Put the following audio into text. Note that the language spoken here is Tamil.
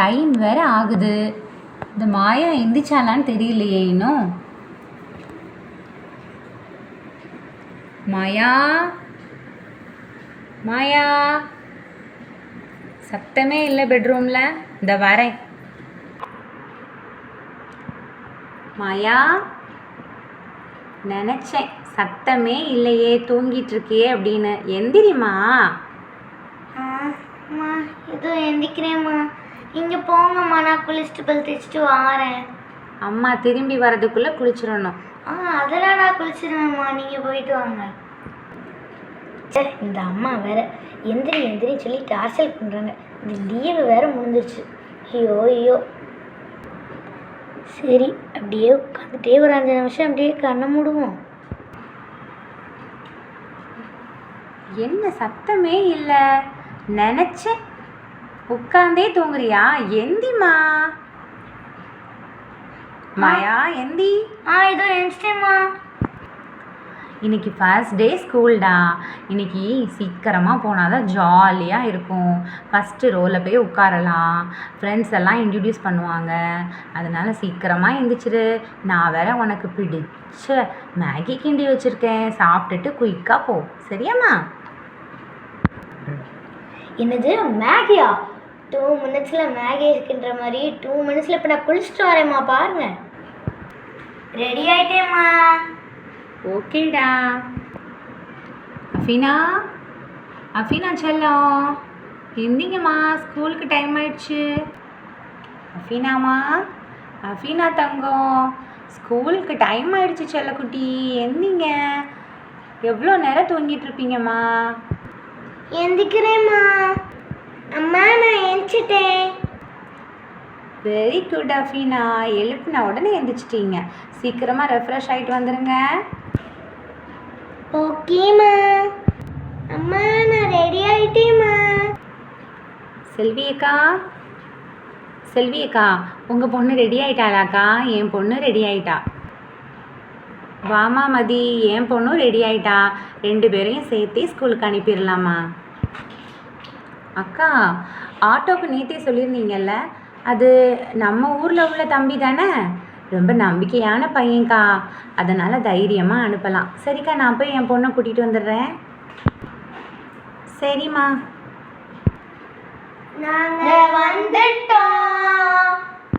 டைம் வேற ஆகுது. இந்த மாயா எந்திரிச்சாலான்னு தெரியலையே இன்னும். மாயா மாயா, சத்தமே இல்லை பெட்ரூமில். இந்த வரேன். மாயா, நினச்சேன் சத்தமே இல்லையே, தூங்கிட்டு இருக்கியே அப்படின்னு. எந்திரிமா. அம்மா இதோ எந்திக்கிறேம்மா. இங்கே போங்கம்மா, நான் குளிச்சுட்டு பல் தேய்ச்சிட்டு வாரேன். அம்மா திரும்பி வர்றதுக்குள்ளே குளிச்சிடணும். அதெல்லாம் நான் குளிச்சிடுவேம்மா, நீங்கள் போயிட்டு வாங்க. சரி, இந்த அம்மா வேற எந்திரி எந்திரி சொல்லி டார்ச்சல் பண்ணுறாங்க. இந்த லீவு வேற முடிஞ்சிருச்சு. ஐயோ. சரி, அப்படியே உட்காந்துட்டே ஒரு 5 நிமிஷம் அப்படியே கண்ணை மூடுவோம். என்ன சத்தமே இல்லை, நினச்சேன். உட்காந்தே தூங்குறியா? எந்திமா. மாயா எந்தி. இதோ எந்திரிச்சேம்மா. இன்னைக்கு ஃபர்ஸ்ட் டே ஸ்கூல்டா. இன்னைக்கு சீக்கிரமாக போனால் தான் ஜாலியாக இருக்கும். ஃபஸ்ட்டு ரோவில் போய் உட்காரலாம், ஃப்ரெண்ட்ஸ் எல்லாம் இன்ட்ரடியூஸ் பண்ணுவாங்க. அதனால் சீக்கிரமாக எழுந்திரிச்சிரு. நான் வேற உனக்கு பிடிச்ச மேகி கிண்டி வச்சுருக்கேன், சாப்பிட்டுட்டு குயிக்காக போ. சரியாம்மா? என்னது மேகியா? 2 மினிட்ஸில் மேகி இருக்குன்ற மாதிரி 2 மினிட்ஸில் இப்போ நான் குளிச்சுட்டு வரேம்மா, பாருங்க. ரெடி ஆகிட்டேம்மா. ஓகேடா. அஃபீனா செல்லம், எந்திங்கம்மா, ஸ்கூலுக்கு டைம் ஆயிடுச்சு. அஃபீனா தங்கம், ஸ்கூலுக்கு டைம் ஆயிடுச்சு செல்லக்குட்டி, எந்திங்க. எவ்வளோ நேரம் தூங்கிட்டு இருப்பீங்கம்மா? எந்திக்கிறேம்மா. அம்மா நான் எந்திச்சிட்டேன். வெரி குட் அஃபீனா, எழுப்பின உடனே எந்திரிச்சிட்டீங்க. சீக்கிரமாக ரெஃப்ரெஷ் ஆகிட்டு வந்துடுங்க. ஓகேம்மா. அம்மா நான் ரெடி ஆகிட்டேம்மா. செல்வி அக்கா, உங்கள் பொண்ணு ரெடி ஆகிட்டாளாக்கா? என் பொண்ணு ரெடி ஆகிட்டா. வாமா மதி, என் பொண்ணும் ரெடி ஆகிட்டா. 2 பேரையும் சேர்த்து ஸ்கூலுக்கு அனுப்பிடலாமா? அக்கா, ஆட்டோக்கு நேற்றே சொல்லியிருந்தீங்கல்ல, அது நம்ம ஊரில் உள்ள தம்பி தானே? ரொம்ப நம்பிக்கையான பையன்க்கா, அதனால் தைரியமாக அனுப்பலாம். சரிக்கா, நான் போய் என் பொண்ணை கூட்டிகிட்டு வந்துடுறேன். சரிம்மா. நாங்கள் வந்துட்டோம்.